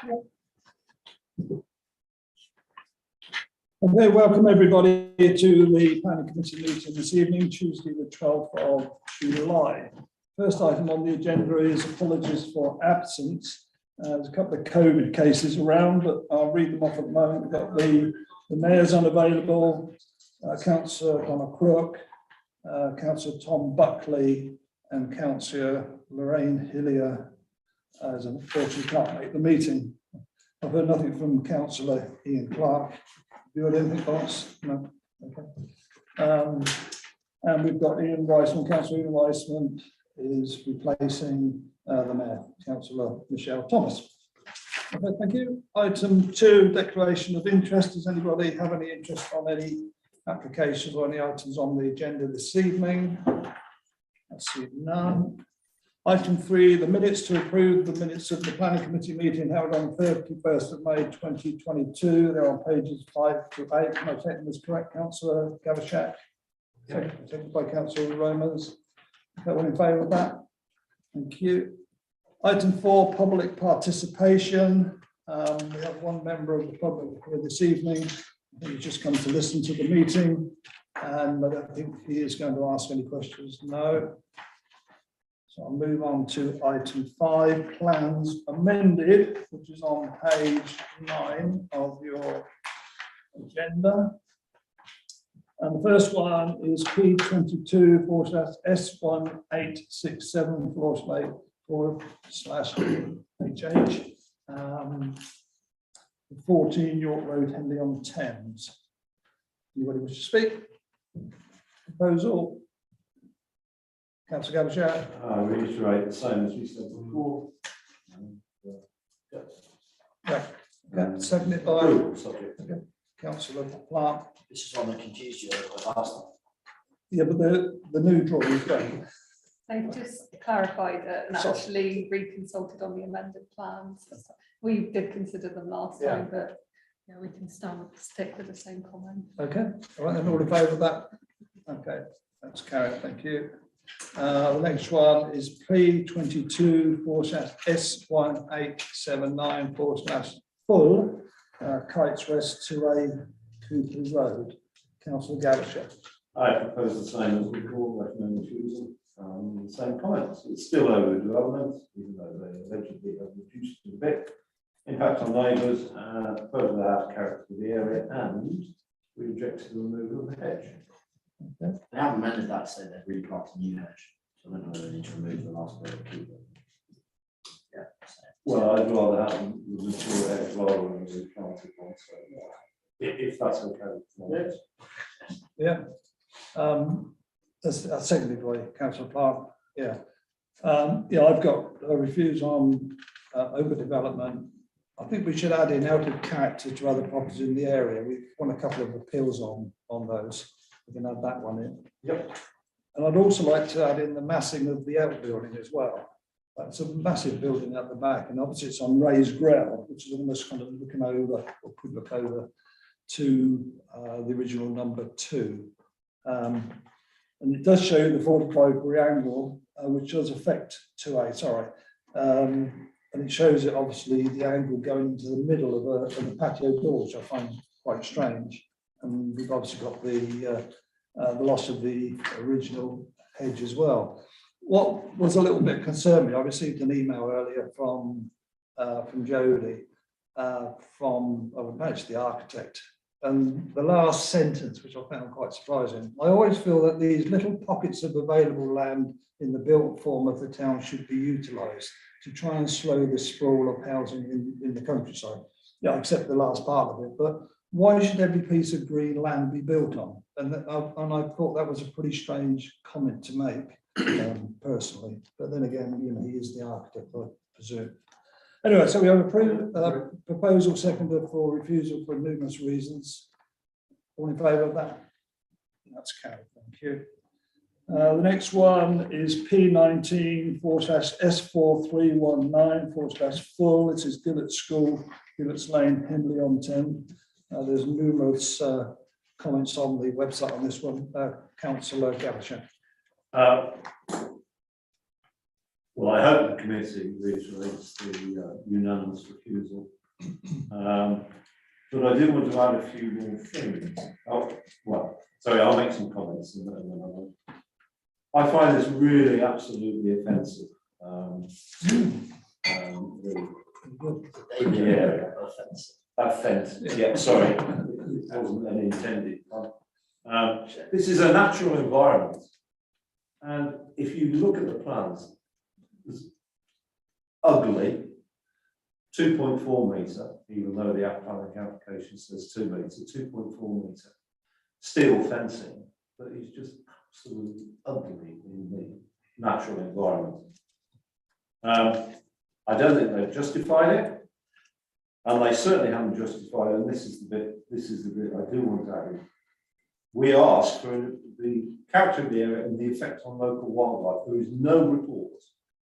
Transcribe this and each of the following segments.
Okay, welcome everybody to the planning committee meeting this evening, Tuesday the 12th of July. First item on the agenda is apologies for absence. There's a couple of COVID cases around, but I'll read them off at the moment. We've got the mayor's unavailable, Councillor Donna Crook, Councillor Tom Buckley, and Councillor Lorraine Hillier, as unfortunately can't make the meeting. I've heard nothing from Councillor Ian Clark. Have you heard anything, boss? No. Okay. And we've got Ian Weissman. Councillor Ian Weissman is replacing the mayor, Councillor Michelle Thomas. Okay, thank you. Item 2, declaration of interest. Does anybody have any interest on any applications or any items on the agenda this evening? I see none. Item 3, the minutes to approve the minutes of the planning committee meeting held on 31st of May 2022. They're on pages 5 to 8. Can I take them as correct, Councillor Gavashak? Yeah. Seconded by Councillor Romans. Everyone in favour of that? Thank you. Item 4, public participation. We have one member of the public here this evening. I think he's just come to listen to the meeting, and I don't think he is going to ask any questions. No. So I'll move on to item 5, plans amended, which is on page 9 of your agenda. And the first one is P22/S1867/HH, 14 York Road, Henley on Thames. Anybody wish to speak? Proposal? Councillor Gavashak. I reiterate the same as we said before. Yeah. Seconded by Councillor Clark. This is one that confused you over the last time. Yeah, but the new drawing is great. They've just clarified it and actually reconsulted on the amended plans. We did consider them last time, but yeah, we can stick with the same comment. Okay, all right, then all in favour of that? Okay, that's carried, thank you. The next one is P22/S1879/full Kites West 2A Cooper Road. Councillor Gavashak. I propose the same as before, recommend refusal. Same comments. It's still overdevelopment, even though they allegedly have reduced it a bit. Impact on neighbours, further out of character of the area, and we rejected the removal of the hedge. Okay. They haven't amended that, so they've replanted a new hedge. So I don't know whether they need to remove the last bit of keep it. Yeah. Well, I'd rather have the mature hedge rather than the replanted one. So, if that's okay. Yeah. That's seconded by Councillor Clark. Yeah. I've got a reviews on overdevelopment. I think we should add in out of character to other properties in the area. We've won a couple of appeals on those. We can add that one in. Yep. And I'd also like to add in the massing of the outbuilding as well. That's a massive building at the back, and obviously it's on raised ground, which is almost kind of looking over, or could look over, to the original number 2. And it does show the 45-degree angle, which does affect 2A, sorry. And it shows it obviously the angle going into the middle of a patio door, which I find quite strange. And we've obviously got the loss of the original hedge as well. What was a little bit concerning, I received an email earlier from Jodie, from the architect. And the last sentence, which I found quite surprising, I always feel that these little pockets of available land in the built form of the town should be utilised to try and slow the sprawl of housing in the countryside. Yeah, except the last part of it, but why should every piece of green land be built on? And I thought that was a pretty strange comment to make, personally. But then again, he is the architect, I presume. Anyway, so we have a proposal seconded for refusal for numerous reasons. All in favour of that? That's carried, thank you. The next one is P19/S4319/full. This is Gillett School, Gillett's Lane, Henley on Thames. There's numerous comments on the website on this one. Councillor Gavashak. Well, I hope the committee reiterates the unanimous refusal But I do want to add a few more things. Oh, well, sorry, I'll make some comments. And then I find this really absolutely offensive. Yeah, offensive. Yeah, sorry, it wasn't an intended one. This is a natural environment, and if you look at the plans, it's ugly. 2.4 metre, even though the planning application says 2 metres, 2.4 metre steel fencing that is just absolutely ugly in the natural environment. I don't think they've justified it, and they certainly haven't justified, and this is the bit I do want to add. We asked for the character of the area and the effect on local wildlife. There is no report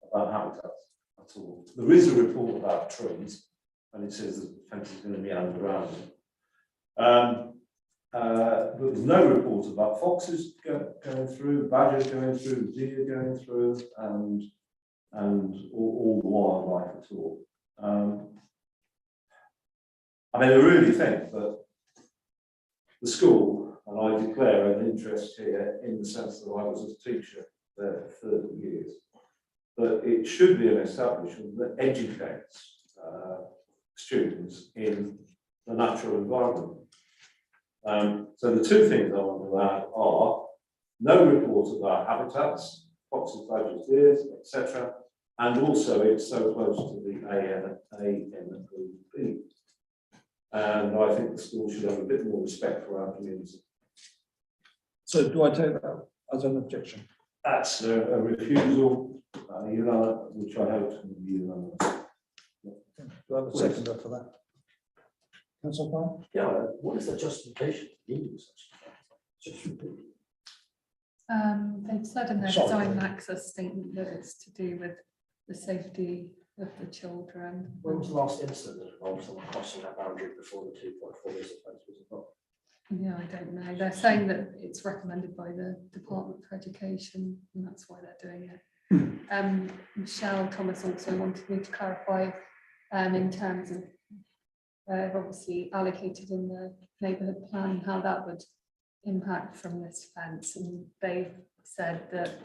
about habitats at all. There is a report about trees, and it says that the fence is going to be underground. But there's no report about foxes going through, badgers going through, deer going through, and all the wildlife at all. I mean, I really think that the school, and I declare an interest here in the sense that I was a teacher there for 30 years, that it should be an establishment that educates students in the natural environment. So the two things I want to add are no reports about habitats, foxes, badgers, deers, etc. And also it's so close to the ANPP. And I think the school should have a bit more respect for our community. So do I take that as an objection? That's a refusal, which I hope will be unanimous. Do I have a seconder for that? Councillor Pine? Yeah, what is the justification for needing such? They've said in their Sorry. design access statement that it's to do with the safety of the children. When was the last incident that involved someone crossing that boundary before the 2.4 metre fence was involved? Yeah, I don't know. They're saying that it's recommended by the Department for Education, and that's why they're doing it. Michelle Thomas also wanted me to clarify in terms of obviously allocated in the neighbourhood plan how that would impact from this fence, and they've said that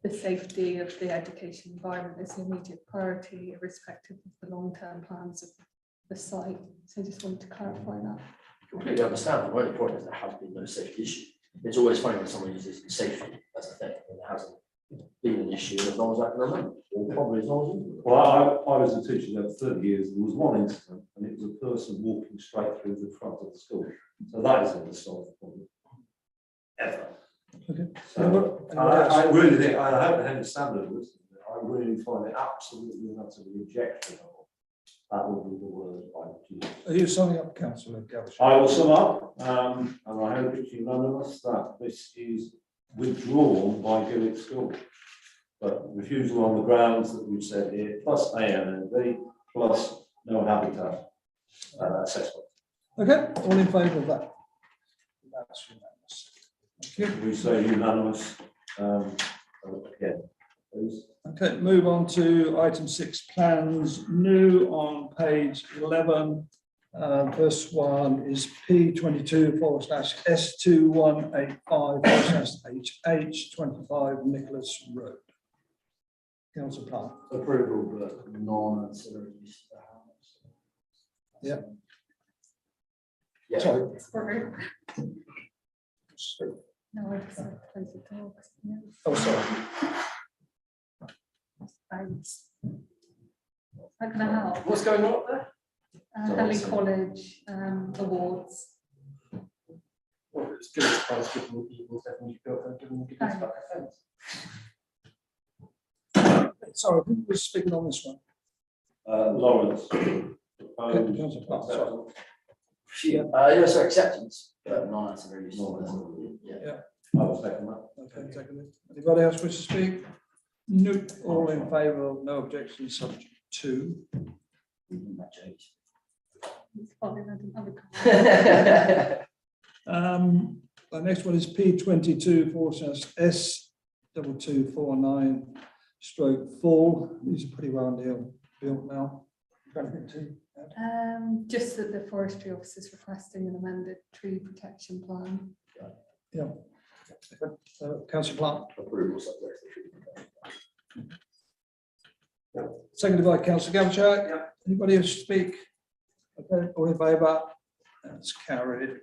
the safety of the education environment is an immediate priority, irrespective of the long-term plans of the site. So I just wanted to clarify that. Completely understand. The only point is there has been no safety issue. It's always funny when someone uses safety as a thing, and there hasn't been an issue as long as I can remember, or probably as long as you. Well, I was a teacher there for 30 years. There was one incident, and it was a person walking straight through the front of the school. So that isn't a solved problem ever. Okay. So I really think, I hope the Henry Standard was, I really find it absolutely and utterly objectionable. That would be the word I would use. Are you summing up, Councillor Gavish? I will sum up, and I hope it's unanimous that this is withdrawn by Gillick School. But refusal on the grounds that we've said here, plus ANNB, plus no habitat assessment. Okay, all in favour of that? That's unanimous. Thank you. We say unanimous again, please. Okay, move on to item 6, plans new on page 11. First one is P22/S2185/HH25 Nicholas Road. Councillor Plant. Approval, but non-ancillary use of the house. Yeah. Yeah. Sorry. Sorry. No, I just said close the door. Yeah. Oh, sorry. Thanks. How can I help? What's going on up there? Henley College awards. Well, it's good as far as giving people definitely built and giving them Thanks. about their fence. Sorry, who was speaking on this one? Lawrence. Okay, Councillor Plant, sorry. Yeah, so acceptance, but non-ancillary use. Yeah. I will second that. Okay, seconded. Anybody else wish to speak? No. All in favour, no objections, subject to. It's fine, I didn't have a comment. The next one is P22/S2249 / Fall. These are pretty well built now. got anything to add? Just that the forestry office is requesting an amended tree protection plan. Councillor Plant, Approval subject to tree protection. seconded by Councillor Gavin. Anybody else speak? Okay, all in favour? That's carried.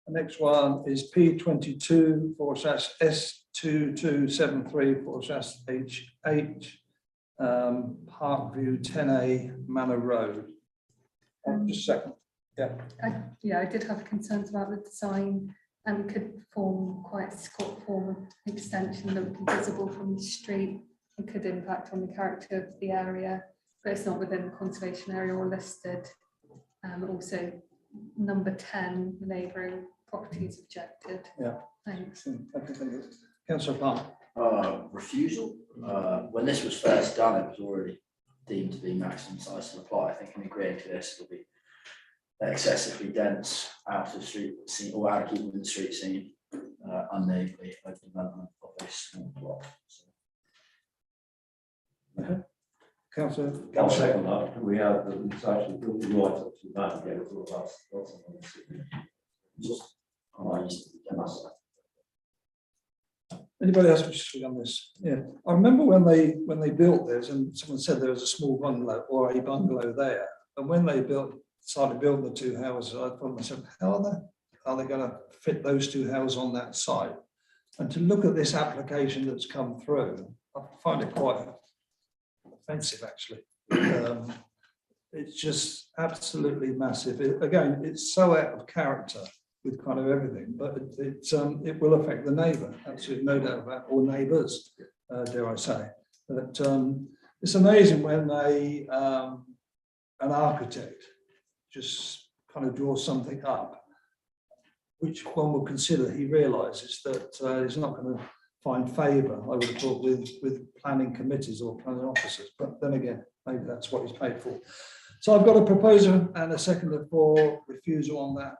The next one is P22/S2273/HH, Parkview 10A Manor Road. Just a second. I did have concerns about the design and could form quite a squat form extension that would be visible from the street. It could impact on the character of the area, but it's not within the conservation area or listed. Also, number 10, the neighbouring properties objected. Yeah. Thanks. Okay, Councillor Plant. Refusal. When this was first done, it was already deemed to be maximum size to apply. I think in agreeing to this, it'll be excessively dense, out of street scene, or out of keeping with the street scene, unneighbourly development of a small block. So, Councillor. I'll second that. We have the actually building right up to that. Yeah, it's all about lots of them. just, I used to be dense. Anybody else wish to speak on this? Yeah, I remember when they built this, and someone said there was a small bungalow or a bungalow there, and when they started building the two houses, I thought to myself, how are they going to fit those two houses on that site? And to look at this application that's come through, I find it quite offensive, actually. It's just absolutely massive. Again, it's so out of character with kind of everything, but it will affect the neighbour, absolutely no doubt about, or neighbours, dare I say. But it's amazing when an architect just kind of draws something up, which one would consider he realises that he's not going to find favour, I would have thought, with planning committees or planning officers. But then again, maybe that's what he's paid for. So I've got a proposer and a seconder for refusal on that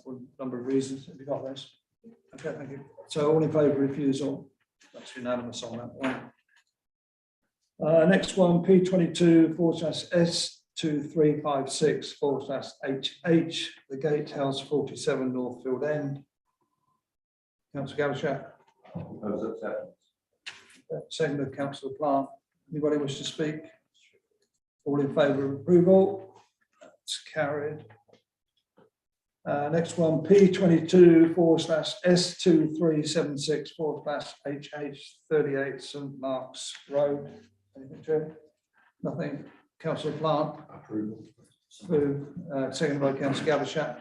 for a number of reasons. Have you got those? Okay, thank you. So all in favour of refusal? That's unanimous on that one. Next one, P22/S2356/HH, the Gatehouse 47 Northfield End. Councillor Gavin. Propose acceptance. Second, Councillor Plant. Anybody wish to speak? All in favour of approval? That's carried. Next one, P22/S2376/HH 38 St Mark's Road. Anything to it? Nothing. Councillor Plant. Approval. Approved. Seconded by Councillor Gavin.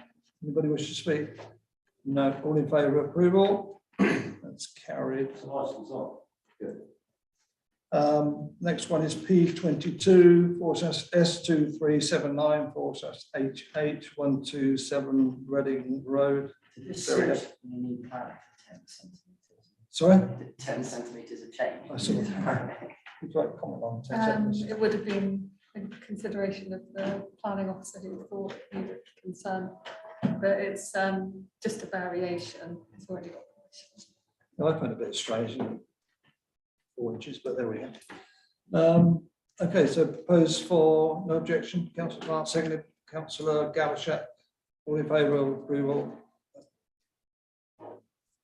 Anybody wish to speak? No. All in favour of approval? That's carried. It's a nice design. Good. Next one is P22/S2379/HH 127 Reading Road. Did this suit you need planning for 10 centimetres? Sorry? 10 centimetres of change. I saw it. Would you like to comment on 10 seconds? It would have been in consideration of the planning officer who thought it needed concern, but it's just a variation. It's already got permission. I find it a bit strange, 4 inches, but there we go. Okay, so proposed for no objection, Councillor Plant, seconded, Councillor Gavin. All in favour of approval?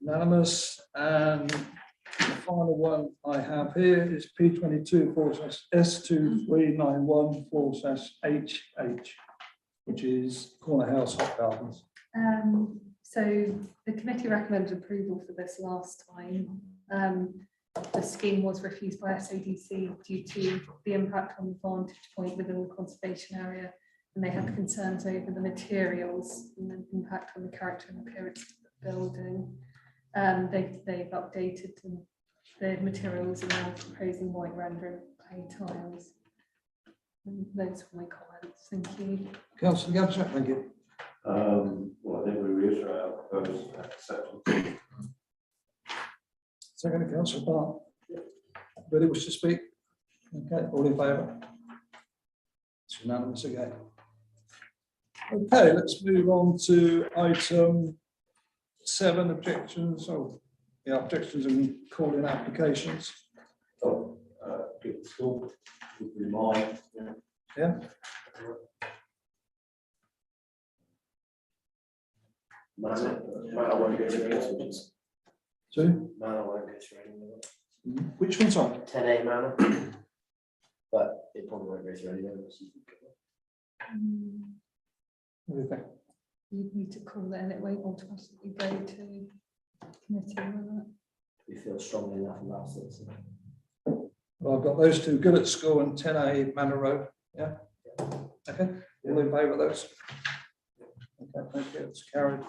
Unanimous. And the final one I have here is P22/S2391/HH, which is Corner House Hot Gardens. So the committee recommended approval for this last time. The scheme was refused by SADC due to the impact on the vantage point within the conservation area, and they had concerns over the materials and the impact on the character and appearance of the building. They've updated the materials and now proposing white rendering clay tiles. And those are my comments. Thank you. Councillor Gavin, thank you. Well, I think we reiterate our proposed acceptance. Second, Councillor Plant. Ready, wish to speak? Okay, all in favour? It's unanimous again. Okay, let's move on to item 7, objections. Oh, yeah, objections and calling applications. So, give it school, would be mine. Yeah. Manor won't go through any. So, Manor won't go through any. which one's on? 10A Manor. But it probably won't go through any of us. What do you think? You need to call it and it won't automatically go to committee, will it? We feel strongly enough about it. So. Well, I've got those two, Good at School and 10A Manor Road, yeah? Okay, all in favour of those? Okay, thank you, it's carried.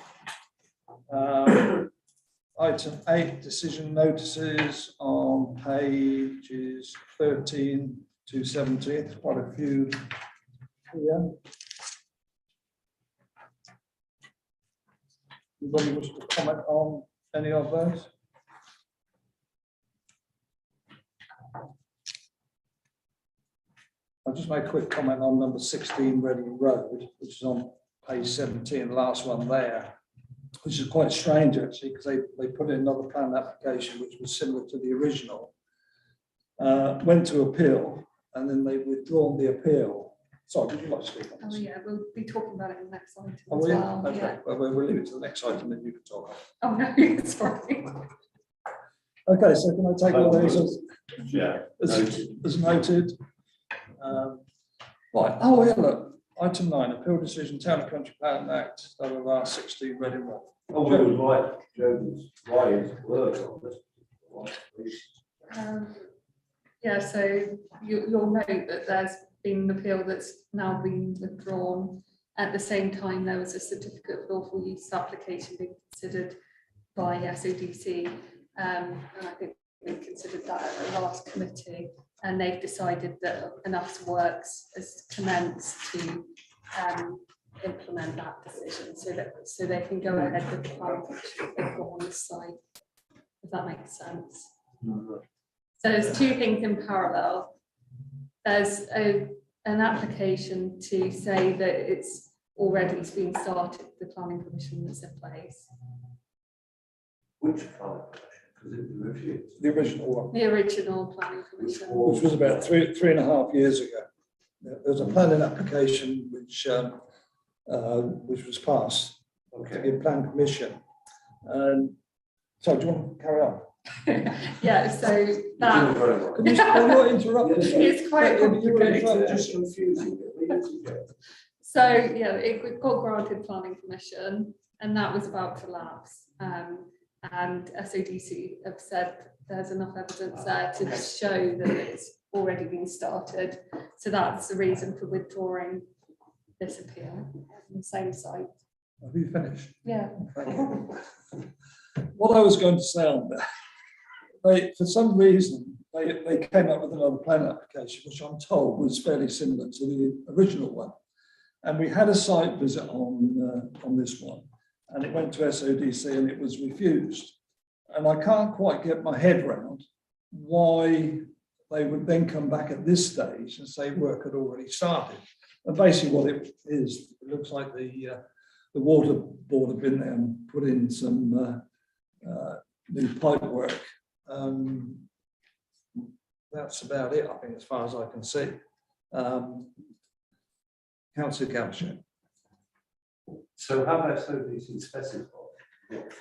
Item 8, decision notices on pages 13 to 17, quite a few here. Anybody wish to comment on any of those? I'll just make a quick comment on number 16 Reading Road, which is on page 17, the last one there, which is quite strange actually, because they put in another plan application which was similar to the original, went to appeal, and then they've withdrawn the appeal. Sorry, would you like to speak on Oh, this? yeah, we'll be talking about it in the next item Oh, as yeah, well. okay, Yeah. well, we'll leave it to the next item, then you can talk. Oh, no, sorry. Okay, so can I take all those Yeah. as noted? Right, oh, yeah, look, item 9, appeal decision, Town and Country Plan Act, WR 16 Reading Road. Oh, we would like Joe's wise words on this. Yeah, so you'll note that there's been an appeal that's now been withdrawn. At the same time, there was a certificate of lawful use application being considered by SODC. And I think we considered that at the last committee, and they've decided that enough works has commenced to implement that decision so they can go ahead with the plan they've got on the site, if that makes sense. So there's two things in parallel. There's an application to say that it's already been started, the planning permission that's in place. Which plan? Because it was refused. The original one, The original planning permission. which was about three and a half years ago. There was a planning application which was passed to Okay. give plan permission. And so, do you want to carry on? Yeah, so that Can you not interrupt us? it's quite You were complicated. interrupted. Just confusing. So, yeah, it got granted planning permission and that was about to lapse. And SODC have said there's enough evidence there to show that it's already been started. So that's the reason for withdrawing this appeal on the same site. Have you finished? Yeah. What I was going to say on that, for some reason, they came up with another plan application, which I'm told was fairly similar to the original one. And we had a site visit on this one, and it went to SODC and it was refused. And I can't quite get my head around why they would then come back at this stage and say work had already started. And basically what it is, it looks like the water board have been there and put in some new pipe work. That's about it, I think, as far as I can see. Councillor Gavesha. So how about SODC specified what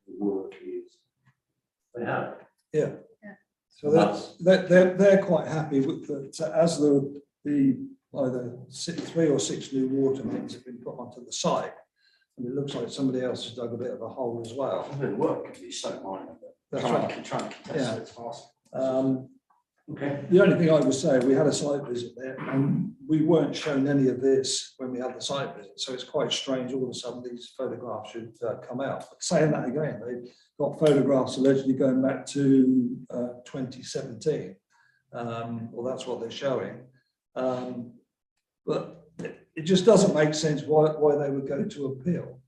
the work is? They have. Yeah. Yeah. So they're quite happy with that, as the either 3 or 6 new water mains have been put onto the site. And it looks like somebody else has dug a bit of a hole as well. The work can be so minor, but That's right. trying to contest Yeah. it as fast. Okay. The only thing I would say, we had a site visit there and we weren't shown any of this when we had the site visit. So it's quite strange all of a sudden these photographs should come out. But saying that again, they've got photographs allegedly going back to 2017. Well, that's what they're showing. But it just doesn't make sense why they would go to appeal,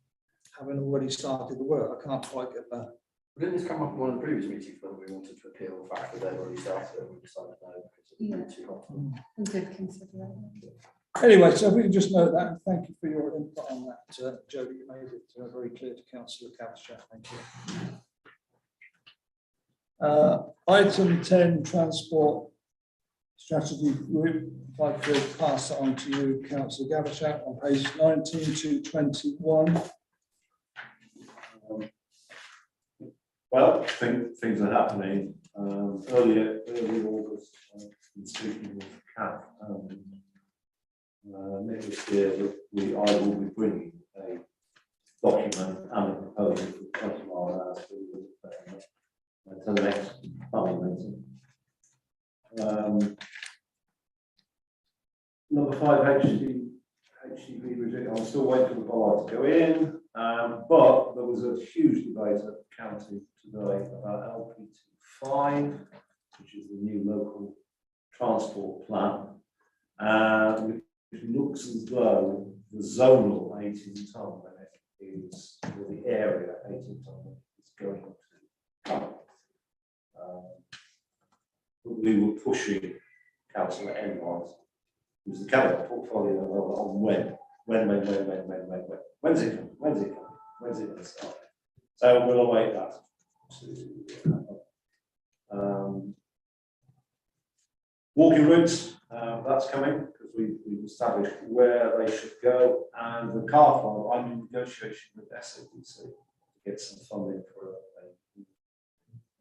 having already started the work. I can't quite get that. Didn't this come up in one of the previous meetings when we wanted to appeal the fact that they'd already started and we decided no because it Yeah. was too hot? We did consider that. Anyway, so if we can just note that, and thank you for your input on that, Jodie. You made it very clear to Councillor Cavashat. Thank you. Item 10, transport Strategy Group, if I could pass that on to you, Councillor Gavashat, on page 19 to 21. Well, things are happening. Earlier August, in speaking with CAP, next year, I will be bringing a document and a proposal for 24 hours to the next planning meeting. Number 5, HDB review. I'm still waiting for the bollard to go in, but there was a huge debate at the county today about LPT5, which is the new local transport plan, which looks as though the zonal 18 ton limit is, or the area 18 ton limit is going to come. But we were pushing Councillor Enwise, who's the cabinet portfolio on when. When's it coming? When's it going to start? So we'll await that. Walking routes, that's coming because we've established where they should go, and the car farm, I'm in negotiation with SADC to get some funding for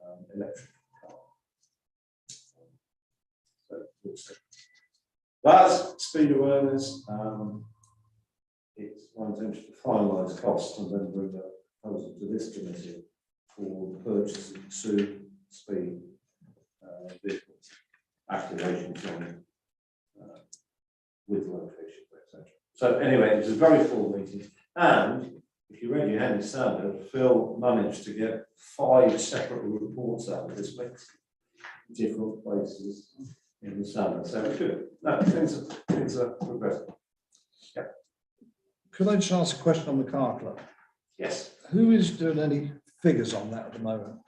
an electric car. So we'll see. That's speed awareness. It's my intention to finalise costs and then bring a proposal to this committee for the purchase of 2 speed vehicles, activation zone, with locations, etc. So anyway, it was a very full meeting, and if you read your Henry Standard, Phil managed to get 5 separate reports out of this week, different places in the standard. So it's good. No, things are progressing. Yeah. Could I just ask a question on the car club? Yes. Who is doing any figures on that at the moment?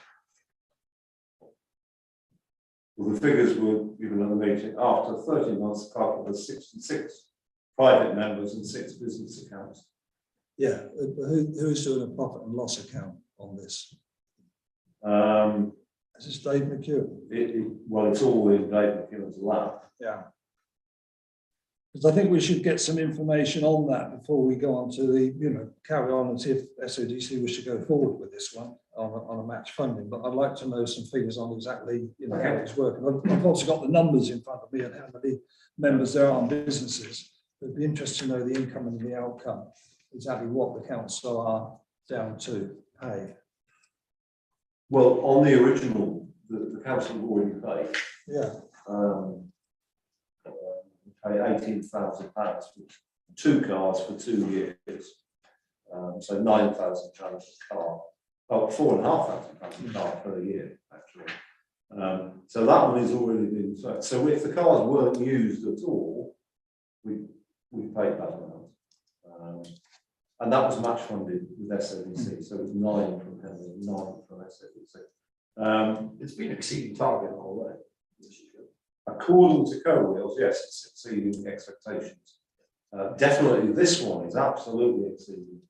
Well, the figures were given at the meeting. After 13 months, the car club has 66 private members and 6 business accounts. Yeah, who is doing a profit and loss account on this? Is this Dave McEwen? Well, it's all in Dave McEwen's lap. Yeah. Because I think we should get some information on that before we go on to the, carry on and see if SODC wish to go forward with this one on a match funding. But I'd like to know some figures on exactly, how it's working. I've also got the numbers in front of me and how many members there are on businesses. It'd be interesting to know the income and the outcome, exactly what the council are down to pay. Well, on the original, the council have already paid. Yeah. Pay £18,000 for 2 cars for 2 years. So £9,000 a car. Oh, £4,500 a car per year, actually. So that one is already been set. So if the cars weren't used at all, we paid that amount. And that was match funded with SADC. So it was 9 from Henry, 9 from SADC. It's been exceeding target all the way. According to Co-Wheels, yes, it's exceeding expectations. Definitely, this one is absolutely exceeding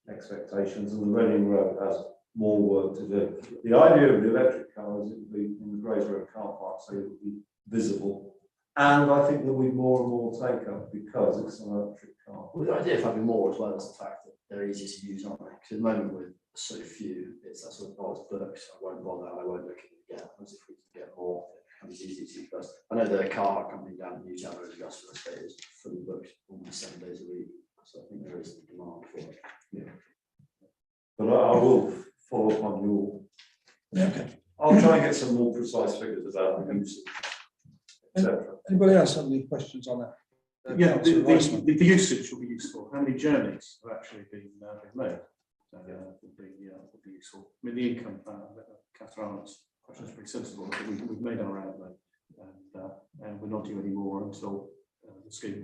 expectations, and the Reading Road has more work to do. The idea of the electric car is it would be in the Grays Road car park, so it would be visible. And I think there'll be more and more take up because it's an electric car. Well, the idea of having more as well as the fact that they're easier to use, aren't they? Because at the moment with so few, it's that sort of books, I won't bother, I won't look at it again. As if we can get more, it becomes easy to use first. I know the car company down in Newtown Road, Augusta Estate, is fully booked almost 7 days a week. So I think there is a demand for it. Yeah. But I will follow up on your. Okay. I'll try and get some more precise figures about the usage, etc. Anybody else have any questions on that? Yeah, Councillor Riceman. the usage will be useful. How many journeys have actually been made? Would be useful. I mean, the income, Catherine Arnott's question is pretty sensible. We've made our outlay, and we're not due any more until the scheme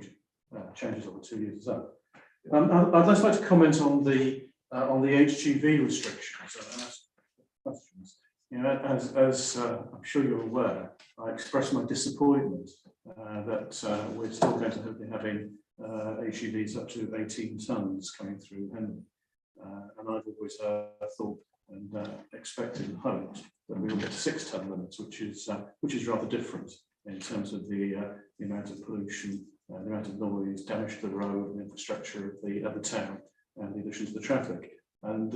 changes over 2 years or so. I'd just like to comment on the HGV restrictions and ask questions. As I'm sure you're aware, I expressed my disappointment that we're still going to be having HGVs up to 18 tonnes coming through Henley. And I've always thought and expected and hoped that we'll get 6 tonne limits, which is rather different. in terms of the amount of pollution, the amount of noise, damage to the road and infrastructure of the town, and the addition to the traffic. And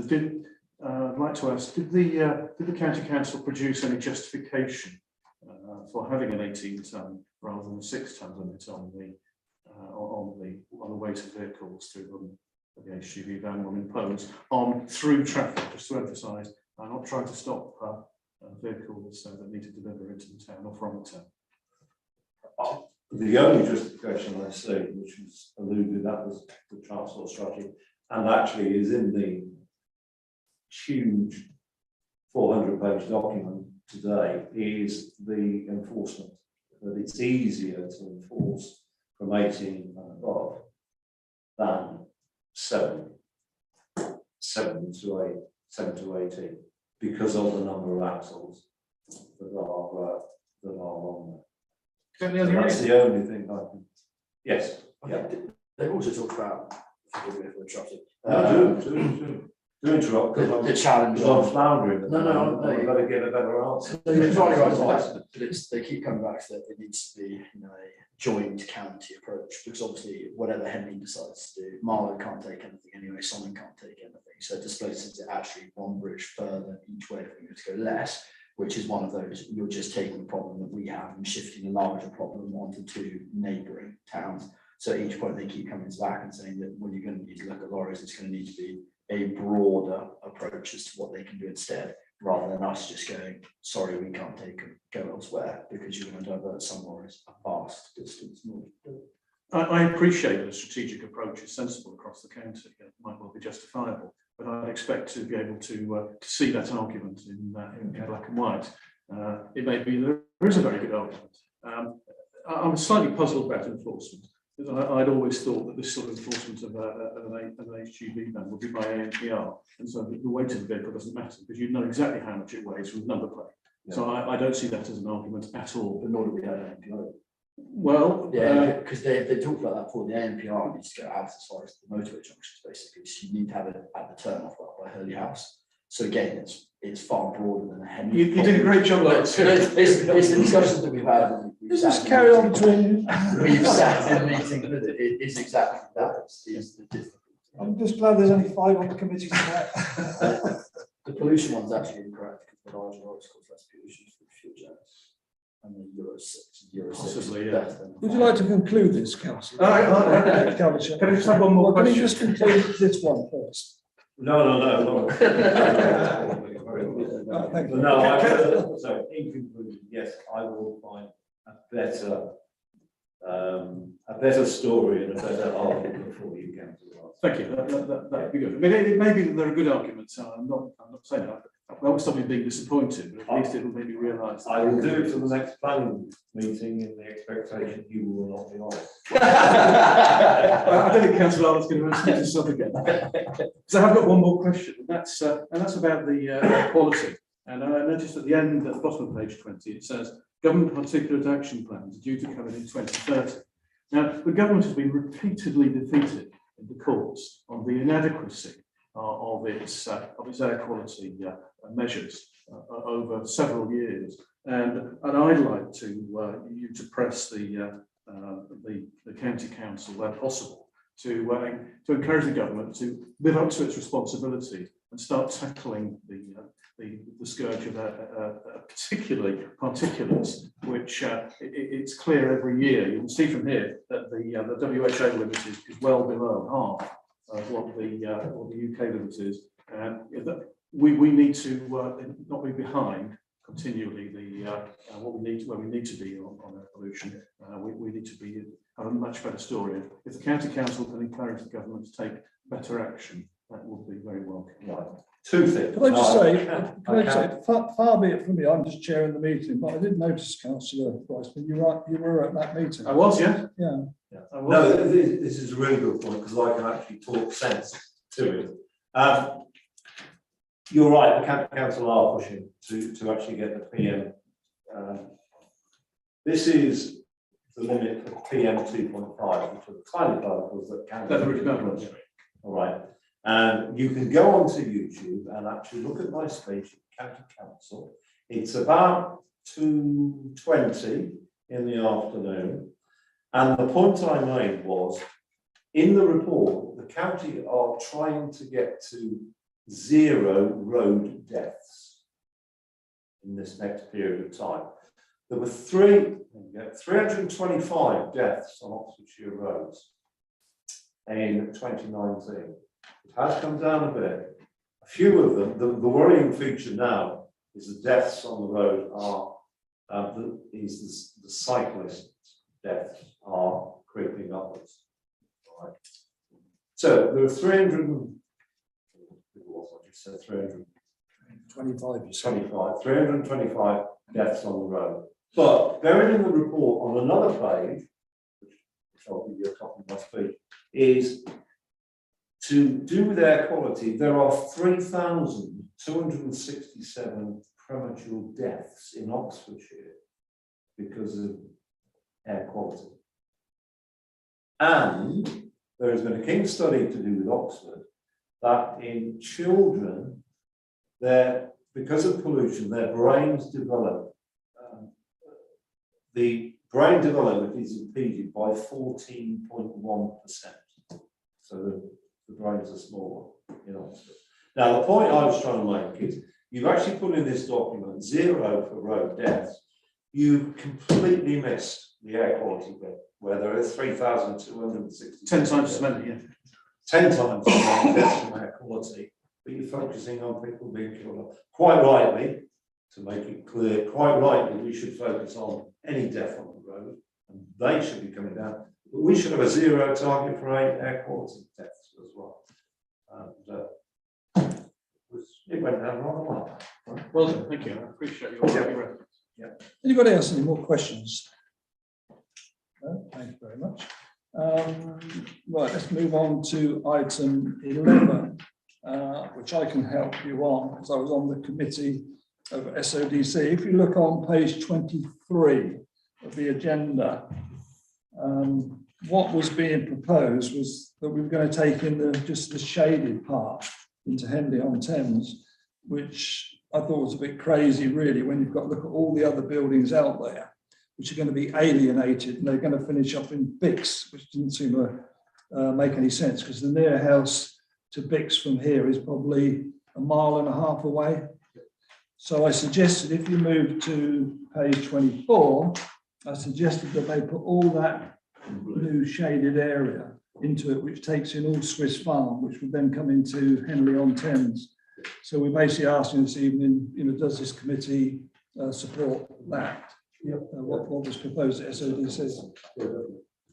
I'd like to ask, did the county council produce any justification for having an 18-ton rather than a 6-ton limit on the weight of vehicles through the HGV ban will impose on through traffic? Just to emphasise, I'm not trying to stop vehicles that need to deliver into the town or from the town. The only justification I see, which was alluded, that was the transport strategy, and actually is in the huge 400-page document today, is the enforcement. That it's easier to enforce from 18 and above than 7 to 18, because of the number of axles that are on there. So that's the only thing I can. Yes. Yeah. They've also talked about, Do interrupt. the challenge I'm of. floundering. No. You've got to get a better answer. You're totally right, but they keep coming back to that it needs to be, a joint county approach, because obviously whatever Henley decides to do, Marlow can't take anything anyway, Sonning can't take anything, so it displaces it actually one bridge further each way if we were to go less, which is one of those, you're just taking a problem that we have and shifting a larger problem onto 2 neighbouring towns. So at each point they keep coming back and saying that when you're going to need to look at lorries, it's going to need to be a broader approach as to what they can do instead, rather than us just going, sorry, we can't take them, go elsewhere, because you're going to divert some lorries a vast distance north. I appreciate that a strategic approach is sensible across the county. It might well be justifiable, but I'd expect to be able to see that argument in black and white. It may be there is a very good argument. I'm slightly puzzled about enforcement. I'd always thought that this sort of enforcement of an HGV ban would be by ANPR, and so the weight of the vehicle doesn't matter, because you know exactly how much it weighs from the number plate. Yeah. So I don't see that as an argument at all. But nor do we have ANPR. Well, yeah, because they talked about that before. The ANPR needs to go out as far as the motorway junctions, basically. So you need to have it at the turn off by Hurley House. So again, it's far broader than a Henley. You did a great job. It's the discussions that we've had. Just carry on between. We've sat in meetings with it. It is exactly that. Is the difference. I'm just glad there's only 5 on the committee tonight. The pollution one's actually incorrect, because the larger roads cause less pollution for fuel jets. And the Euro 6, Possibly, yeah. better than. Would you like to conclude this, Councillor? Can I just have one more Can question? you just conclude this one first? No. Thank you. No, so in conclusion, yes, I will find a better story and a better argument for you, Councillor. Thank you. That'd be good. I mean, it may be that there are good arguments. I'm not saying that. I won't stop me being disappointed, but at least it'll make me realise. I will do it for the next planning meeting in the expectation you will not be honest. I don't think Councillor Arnold's going to speak this up again. So I've got one more question, and that's about the quality. And I noticed at the end, at the bottom of page 20, it says government particulate action plans are due to come in 2030. Now, the government has been repeatedly defeated in the courts on the inadequacy of its air quality measures over several years, and I'd like to you to press the county council where possible to encourage the government to live up to its responsibility and start tackling the scourge of particularly particulates, which it's clear every year. You can see from here that the WHO limit is well below half of what the UK limit is, and we need to not be behind continually where we need to be on air pollution. We need to have a much better story. If the county council can encourage the government to take better action, that would be very welcome. Right. 2 things. Can I just say, far be it from me, I'm just chairing the meeting, but I did notice, Councillor Bryce, when you were at that meeting. I was, yeah. Yeah. I was. No, this is a really good point, because I can actually talk sense to it. You're right, the county council are pushing to actually get the PM. This is the limit of PM 2.5, which are the tiny particles that can. That's the original one, yeah. All right. And you can go onto YouTube and actually look at my speech at County Council. It's about 2:20 in the afternoon. And the point I made was, in the report, the county are trying to get to 0 road deaths in this next period of time. There were 325 deaths on Oxfordshire roads in 2019. It has come down a bit. A few of them, the worrying feature now is the deaths on the road are, the cyclist deaths are creeping upwards. Right. So there are 325 deaths on the road. But buried in the report on another page, which I'll give you a copy of my speech, is to do with air quality, there are 3,267 premature deaths in Oxfordshire because of air quality. And there has been a King's study to do with Oxford that in children, because of pollution, their brains develop. The brain development is impeded by 14.1%. So the brains are smaller in Oxford. Now, the point I was trying to make is you've actually put in this document 0 for road deaths. You completely missed the air quality bit, where there are 3,260. 10 times as many, yeah. 10 times as many deaths from air quality, but you're focusing on people being killed. Quite rightly, to make it clear, quite rightly, we should focus on any death on the road, and they should be coming down. But we should have a 0 target for air quality deaths as well. And it went down rather well. Well done, thank you. I appreciate your reference. Anybody else, any more questions? No, thank you very much. Right, let's move on to item 11, which I can help you on, because I was on the committee of SODC. If you look on page 23 of the agenda, what was being proposed was that we were going to take in just the shaded part into Henley-on-Thames, which I thought was a bit crazy, really, when you've got to look at all the other buildings out there, which are going to be alienated, and they're going to finish up in Bix, which didn't seem to make any sense, because the near house to Bix from here is probably 1.5 miles away. So I suggested, if you move to page 24, I suggested that they put all that blue shaded area into it, which takes in all Swiss Farm, which would then come into Henley-on-Thames. So we're basically asking this evening, does this committee support that? What was proposed at SODC?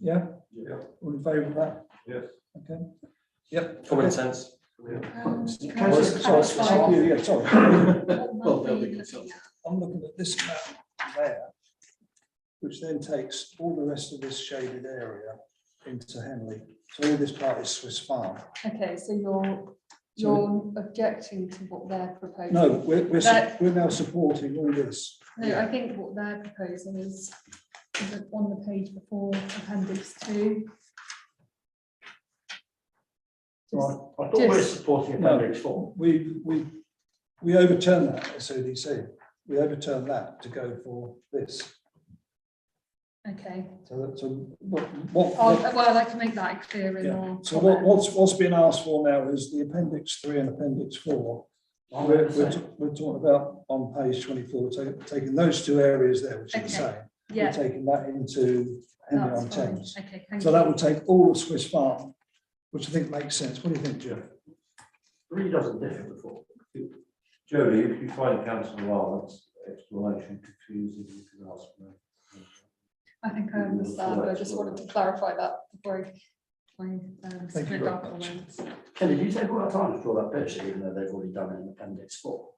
Yeah? Yeah. All in favour of that? Yes. Okay. Yep. Common sense. Sorry. Sorry. What were you looking at? I'm looking at this map there, which then takes all the rest of this shaded area into Henley. So all this part is Swiss Farm. Okay, so you're objecting to what they're proposing? No, we're now supporting all this. No, I think what they're proposing is on the page before appendix 2. Right. I thought we were supporting No. appendix 4. We overturned that at SODC. We overturned that to go for this. Okay. So what Well, I can make that clear in Yeah. our So comments. what's being asked for now is the appendix 3 and appendix 4. We're talking about on page 24, taking those two areas there, which is the Okay. same. Yeah, We're taking that into that's fine. Henley-on-Thames. Okay, thank So you. that would take all of Swiss Farm, which I think makes sense. What do you think, Joe? Really doesn't differ before. Jodie, if you find Councillor Rowland's explanation confusing, you can ask me. I think I understand, but I just wanted to clarify that before I Thank you split very up much. comments. Ken, did you take all that time to draw that picture, even though they've already done it in appendix 4?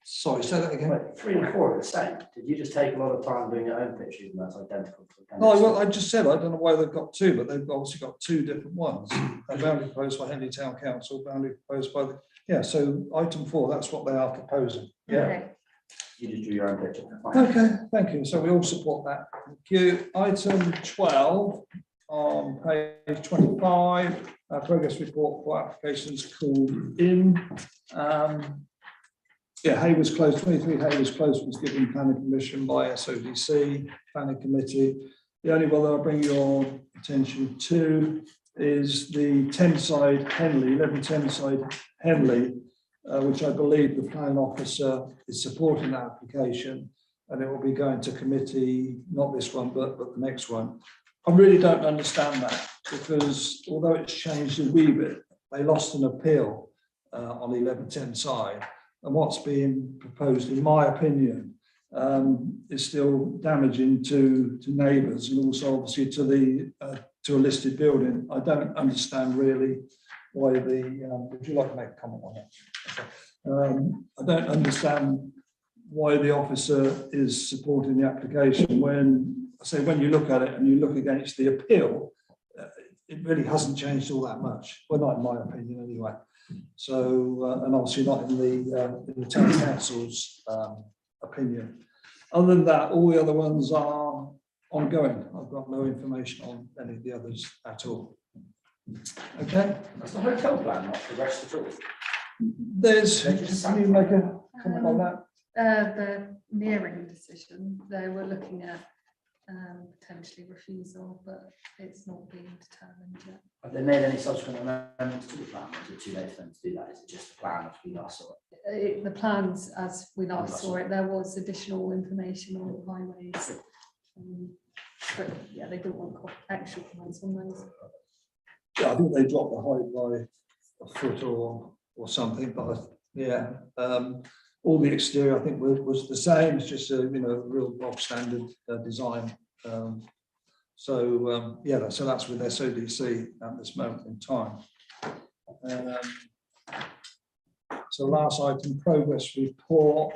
Sorry, say that again. Wait, 3 and 4 are the same. Did you just take a lot of time doing your own picture, even though it's identical to appendix No, 4? well, I just said, I don't know why they've got two, but they've obviously got two different ones. A boundary proposed by Henley Town Council, boundary proposed by so item 4, that's what they are proposing. Okay. You just drew your own picture. Fine. Okay, thank you. So we all support that. Thank you. Item 12 on page 25, progress report for applications called in. yeah, Hayward's Close, 23 Hayward's Close was given planning permission by SODC, planning committee. The only one that I'll bring your attention to is the Thameside Henley, 11 Thameside Henley, which I believe the planning officer is supporting that application, and it will be going to committee, not this one, but the next one. I really don't understand that, because although it's changed a wee bit, they lost an appeal on 11 Thameside, and what's being proposed, in my opinion, is still damaging to neighbours, and also obviously to the to a listed building. I don't understand really why the would you like to make a comment on that? I don't understand why the officer is supporting the application when I say when you look at it and you look against the appeal, it really hasn't changed all that much. Well, not in my opinion anyway. So and obviously not in the town council's opinion. Other than that, all the other ones are ongoing. I've got no information on any of the others at all. Okay. That's the hotel plan not progressed at all. There's, can you make a comment on that? The nearing decision, they were looking at potentially refusal, but it's not being determined yet. Have they made any subsequent amendments to the plan? Is it too late for them to do that? Is it just the plan as we last saw it? The plans, as we last saw it, there was additional information on highways. But yeah, they didn't want actual comments on those. Yeah, I think they dropped the height by a foot or something, but yeah, all the exterior I think was the same. It's just a real bog standard design. Yeah, so that's with SODC at this moment in time. So last item, progress report,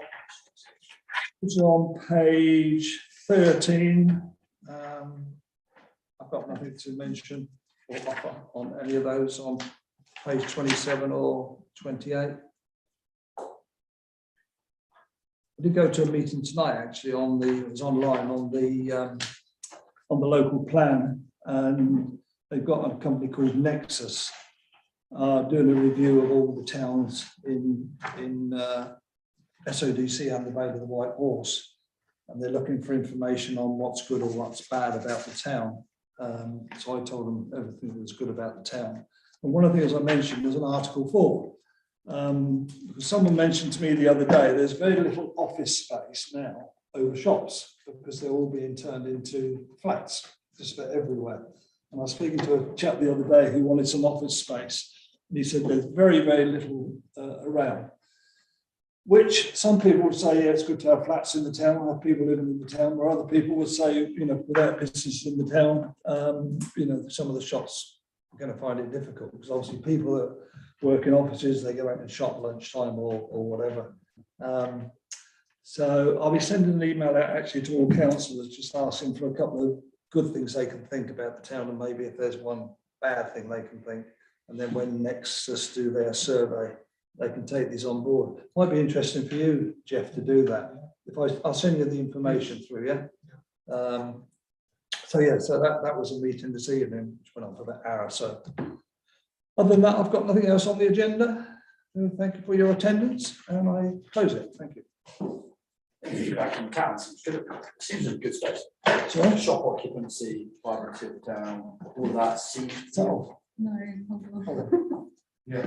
which is on page 13. I've got nothing to mention or offer on any of those on page 27 or 28. I did go to a meeting tonight actually it was online on the local plan, and they've got a company called Nexus doing a review of all the towns in SODC and the Vale of the White Horse, and they're looking for information on what's good or what's bad about the town. So I told them everything that was good about the town. And one of the things I mentioned was an Article 4. Someone mentioned to me the other day, there's very little office space now over shops because they're all being turned into flats just about everywhere. And I was speaking to a chap the other day who wanted some office space, and he said there's very, very little around. Which some people would say, yeah, it's good to have flats in the town, have people living in the town, where other people would say, without business in the town, some of the shops are going to find it difficult because obviously people that work in offices, they go out and shop lunchtime or whatever. So I'll be sending an email out actually to all councillors, just asking for a couple of good things they can think about the town, and maybe if there's one bad thing they can think, and then when Nexus do their survey, they can take these on board. Might be interesting for you, Jeff, to do that. I'll send you the information through, yeah. So that was a meeting this evening, which went on for about an hour or so. Other than that, I've got nothing else on the agenda. Thank you for your attendance, and I close it. Thank you. Feedback from the town seems a good space. Sorry? Shop occupancy, vibrancy of the town, all that seems. Oh, No, hold on. Yeah.